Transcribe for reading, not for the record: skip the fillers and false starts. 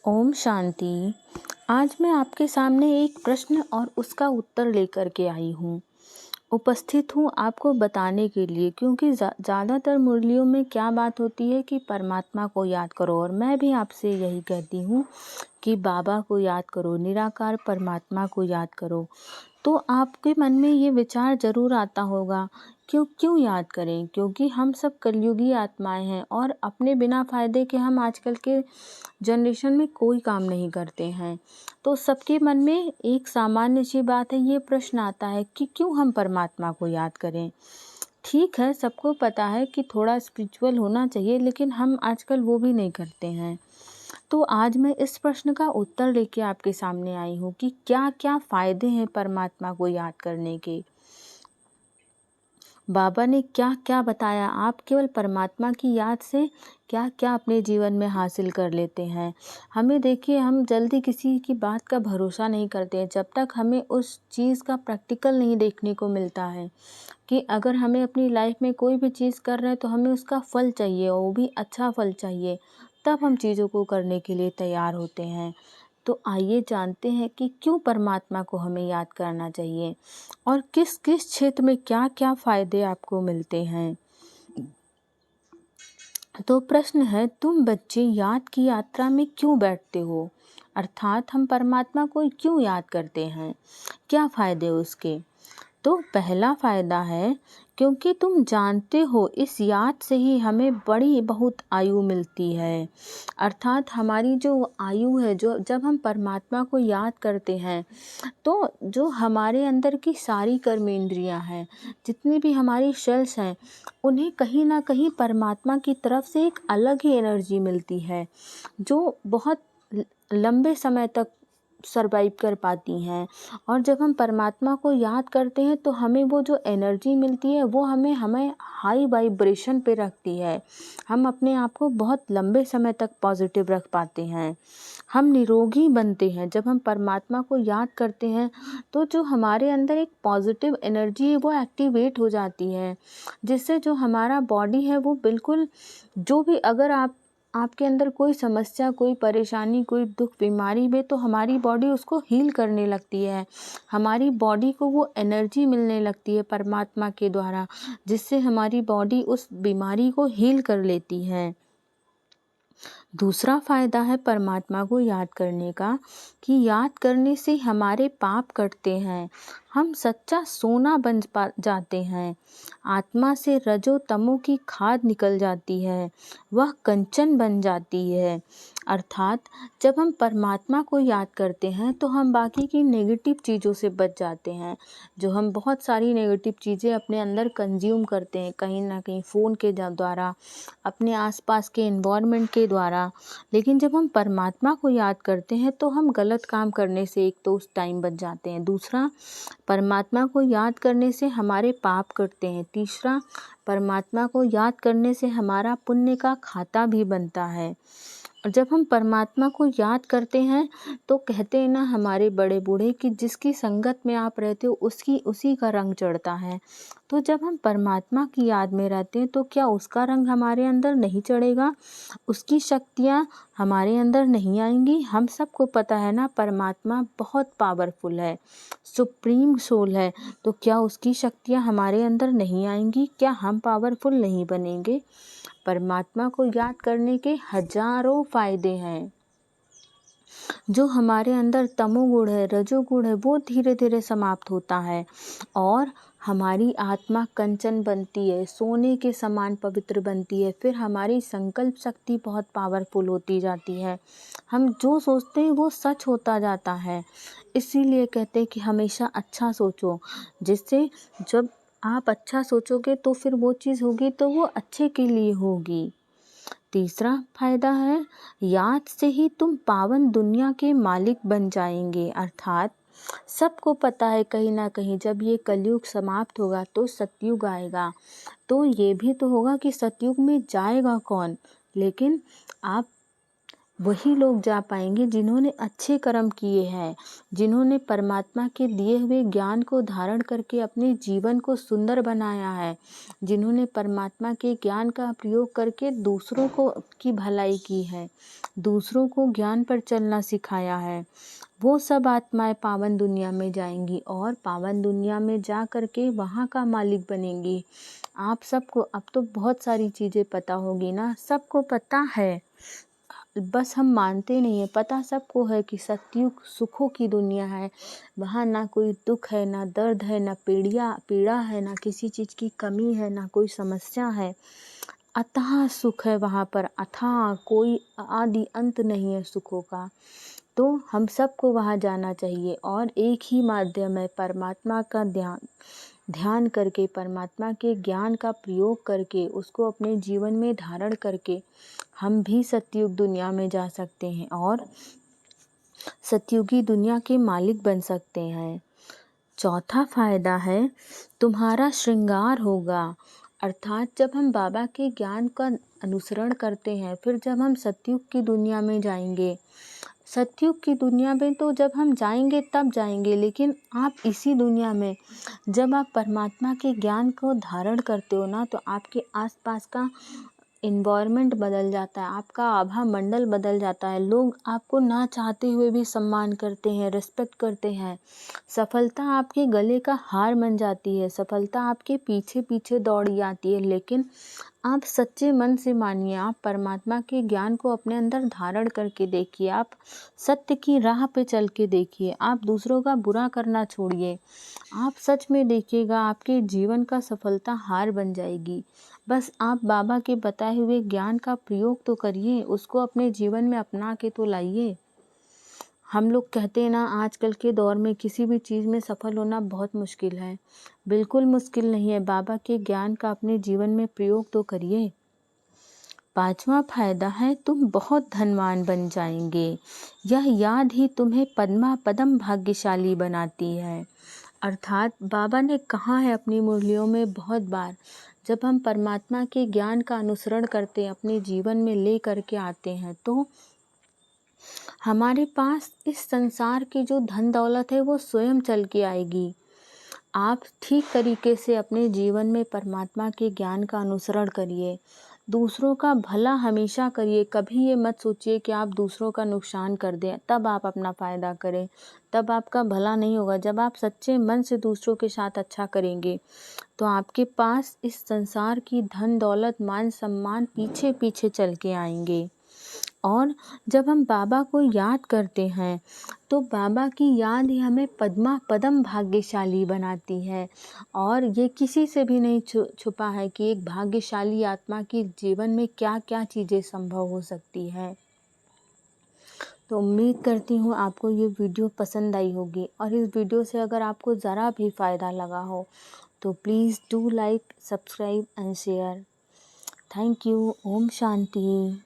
ओम शांति। आज मैं आपके सामने एक प्रश्न और उसका उत्तर लेकर के आई हूँ। उपस्थित हूँ आपको बताने के लिए, क्योंकि ज़्यादातर मुरलियों में क्या बात होती है कि परमात्मा को याद करो, और मैं भी आपसे यही कहती हूँ कि बाबा को याद करो, निराकार परमात्मा को याद करो। तो आपके मन में ये विचार ज़रूर आता होगा, क्यों क्यों याद करें? क्योंकि हम सब कलयुगी आत्माएं हैं और अपने बिना फ़ायदे के हम आजकल के जनरेशन में कोई काम नहीं करते हैं। तो सबके मन में एक सामान्य सी बात है, ये प्रश्न आता है कि क्यों हम परमात्मा को याद करें? ठीक है, सबको पता है कि थोड़ा स्पिरिचुअल होना चाहिए, लेकिन हम आजकल वो भी नहीं करते हैं। तो आज मैं इस प्रश्न का उत्तर लेके आपके सामने आई हूँ कि क्या-क्या फ़ायदे हैं परमात्मा को याद करने के। बाबा ने क्या-क्या बताया, आप केवल परमात्मा की याद से क्या-क्या अपने जीवन में हासिल कर लेते हैं। हमें देखिए, हम जल्दी किसी की बात का भरोसा नहीं करते हैं जब तक हमें उस चीज़ का प्रैक्टिकल नहीं देखने को मिलता है कि अगर हमें अपनी लाइफ में कोई भी चीज़ कर रहे हैं तो हमें उसका फल चाहिए, और वो भी अच्छा फल चाहिए, तब हम चीज़ों को करने के लिए तैयार होते हैं। तो आइए जानते हैं कि क्यों परमात्मा को हमें याद करना चाहिए और किस किस क्षेत्र में क्या क्या फ़ायदे आपको मिलते हैं। तो प्रश्न है, तुम बच्चे याद की यात्रा में क्यों बैठते हो? अर्थात हम परमात्मा को क्यों याद करते हैं, क्या फ़ायदे उसके? तो पहला फ़ायदा है, क्योंकि तुम जानते हो इस याद से ही हमें बड़ी बहुत आयु मिलती है। अर्थात हमारी जो आयु है, जो जब हम परमात्मा को याद करते हैं, तो जो हमारे अंदर की सारी कर्मेंद्रियां हैं, जितनी भी हमारी सेल्स हैं, उन्हें कहीं ना कहीं परमात्मा की तरफ से एक अलग ही एनर्जी मिलती है, जो बहुत लंबे समय तक सरवाइव कर पाती हैं। और जब हम परमात्मा को याद करते हैं तो हमें वो जो एनर्जी मिलती है, वो हमें हमें हाई वाइब्रेशन पे रखती है। हम अपने आप को बहुत लंबे समय तक पॉजिटिव रख पाते हैं, हम निरोगी बनते हैं। जब हम परमात्मा को याद करते हैं तो जो हमारे अंदर एक पॉजिटिव एनर्जी है वो एक्टिवेट हो जाती है, जिससे जो हमारा बॉडी है वो बिल्कुल, जो भी अगर आपके अंदर कोई समस्या, कोई परेशानी, कोई दुख, बीमारी में, तो हमारी बॉडी उसको हील करने लगती है। हमारी बॉडी को वो एनर्जी मिलने लगती है परमात्मा के द्वारा, जिससे हमारी बॉडी उस बीमारी को हील कर लेती है। दूसरा फ़ायदा है परमात्मा को याद करने का, कि याद करने से हमारे पाप कटते हैं, हम सच्चा सोना बन जाते हैं। आत्मा से रजो तमो की खाद निकल जाती है, वह कंचन बन जाती है। अर्थात जब हम परमात्मा को याद करते हैं तो हम बाकी की नेगेटिव चीज़ों से बच जाते हैं। जो हम बहुत सारी नेगेटिव चीज़ें अपने अंदर कंज्यूम करते हैं, कहीं ना कहीं फ़ोन के द्वारा, अपने आसपास के एनवायरनमेंट के द्वारा। लेकिन जब हम परमात्मा को याद करते हैं तो हम गलत काम करने से एक तो उस टाइम बच जाते हैं, दूसरा परमात्मा को याद करने से हमारे पाप कटते हैं, तीसरा परमात्मा को याद करने से हमारा पुण्य का खाता भी बनता है। और जब हम परमात्मा को याद करते हैं तो कहते हैं ना हमारे बड़े बूढ़े, कि जिसकी संगत में आप रहते हो उसकी उसी का रंग चढ़ता है। तो जब हम परमात्मा की याद में रहते हैं तो क्या उसका रंग हमारे अंदर नहीं चढ़ेगा? उसकी शक्तियाँ हमारे अंदर नहीं आएंगी? हम सबको पता है ना, परमात्मा बहुत पावरफुल है, सुप्रीम सोल है। तो क्या उसकी शक्तियाँ हमारे अंदर नहीं आएंगी? क्या हम पावरफुल नहीं बनेंगे? परमात्मा को याद करने के हजारों फायदे हैं। जो हमारे अंदर तमोगुण है, रजोगुण है, वो धीरे धीरे समाप्त होता है और हमारी आत्मा कंचन बनती है, सोने के समान पवित्र बनती है। फिर हमारी संकल्प शक्ति बहुत पावरफुल होती जाती है, हम जो सोचते हैं वो सच होता जाता है। इसीलिए कहते हैं कि हमेशा अच्छा सोचो, जिससे जब आप अच्छा सोचोगे तो फिर वो चीज़ होगी तो वो अच्छे के लिए होगी। तीसरा फायदा है, याद से ही तुम पावन दुनिया के मालिक बन जाएंगे। अर्थात सबको पता है कहीं ना कहीं जब ये कलयुग समाप्त होगा तो सतयुग आएगा। तो ये भी तो होगा कि सतयुग में जाएगा कौन, लेकिन आप वही लोग जा पाएंगे जिन्होंने अच्छे कर्म किए हैं, जिन्होंने परमात्मा के दिए हुए ज्ञान को धारण करके अपने जीवन को सुंदर बनाया है, जिन्होंने परमात्मा के ज्ञान का प्रयोग करके दूसरों को की भलाई की है, दूसरों को ज्ञान पर चलना सिखाया है। वो सब आत्माएं पावन दुनिया में जाएंगी और पावन दुनिया में जा करके वहाँ का मालिक बनेंगी। आप सबको अब तो बहुत सारी चीज़ें पता होगी ना, सबको पता है, बस हम मानते नहीं है। पता सबको है कि सतयुग सुखों की दुनिया है, वहाँ ना कोई दुख है, ना दर्द है, ना पीड़ा है, ना किसी चीज़ की कमी है, ना कोई समस्या है। अथाह सुख है वहाँ पर, अथाह, कोई आदि अंत नहीं है सुखों का। तो हम सबको वहाँ जाना चाहिए और एक ही माध्यम है, परमात्मा का ध्यान करके, परमात्मा के ज्ञान का प्रयोग करके, उसको अपने जीवन में धारण करके हम भी सतयुग दुनिया में जा सकते हैं और सतयुगी दुनिया के मालिक बन सकते हैं। चौथा फायदा है तुम्हारा श्रृंगार होगा। अर्थात जब हम बाबा के ज्ञान का अनुसरण करते हैं, फिर जब हम सतयुग की दुनिया में जाएंगे, सतयुग की दुनिया में तो जब हम जाएंगे तब जाएंगे, लेकिन आप इसी दुनिया में जब आप परमात्मा के ज्ञान को धारण करते हो ना, तो आपके आसपास का इन्वायरमेंट बदल जाता है, आपका आभा मंडल बदल जाता है। लोग आपको ना चाहते हुए भी सम्मान करते हैं, रिस्पेक्ट करते हैं। सफलता आपके गले का हार बन जाती है, सफलता आपके पीछे पीछे दौड़ी आती है। लेकिन आप सच्चे मन से मानिए, आप परमात्मा के ज्ञान को अपने अंदर धारण करके देखिए, आप सत्य की राह पे चल के देखिए, आप दूसरों का बुरा करना छोड़िए, आप सच में देखिएगा आपके जीवन का सफलता हार बन जाएगी। बस आप बाबा के बताए हुए ज्ञान का प्रयोग तो करिए, उसको अपने जीवन में अपना के तो लाइए। हम लोग कहते हैं ना, आजकल के दौर में किसी भी चीज़ में सफल होना बहुत मुश्किल है। बिल्कुल मुश्किल नहीं है, बाबा के ज्ञान का अपने जीवन में प्रयोग तो करिए। पांचवा फायदा है तुम बहुत धनवान बन जाएंगे। यह याद ही तुम्हें पदम भाग्यशाली बनाती है। अर्थात बाबा ने कहा है अपनी मुरलियों में बहुत बार, जब हम परमात्मा के ज्ञान का अनुसरण करते हैं, अपने जीवन में ले करके आते हैं, तो हमारे पास इस संसार की जो धन दौलत है वो स्वयं चल के आएगी। आप ठीक तरीके से अपने जीवन में परमात्मा के ज्ञान का अनुसरण करिए, दूसरों का भला हमेशा करिए। कभी ये मत सोचिए कि आप दूसरों का नुकसान कर दें तब आप अपना फ़ायदा करें, तब आपका भला नहीं होगा। जब आप सच्चे मन से दूसरों के साथ अच्छा करेंगे, तो आपके पास इस संसार की धन दौलत मान सम्मान पीछे पीछे चल के आएंगे। और जब हम बाबा को याद करते हैं, तो बाबा की याद ही हमें पदम भाग्यशाली बनाती है। और ये किसी से भी नहीं छुपा है कि एक भाग्यशाली आत्मा के जीवन में क्या क्या चीज़ें संभव हो सकती है। तो उम्मीद करती हूँ आपको ये वीडियो पसंद आई होगी, और इस वीडियो से अगर आपको ज़रा भी फ़ायदा लगा हो तो please do like, subscribe and share. Thank you. ओम शांति।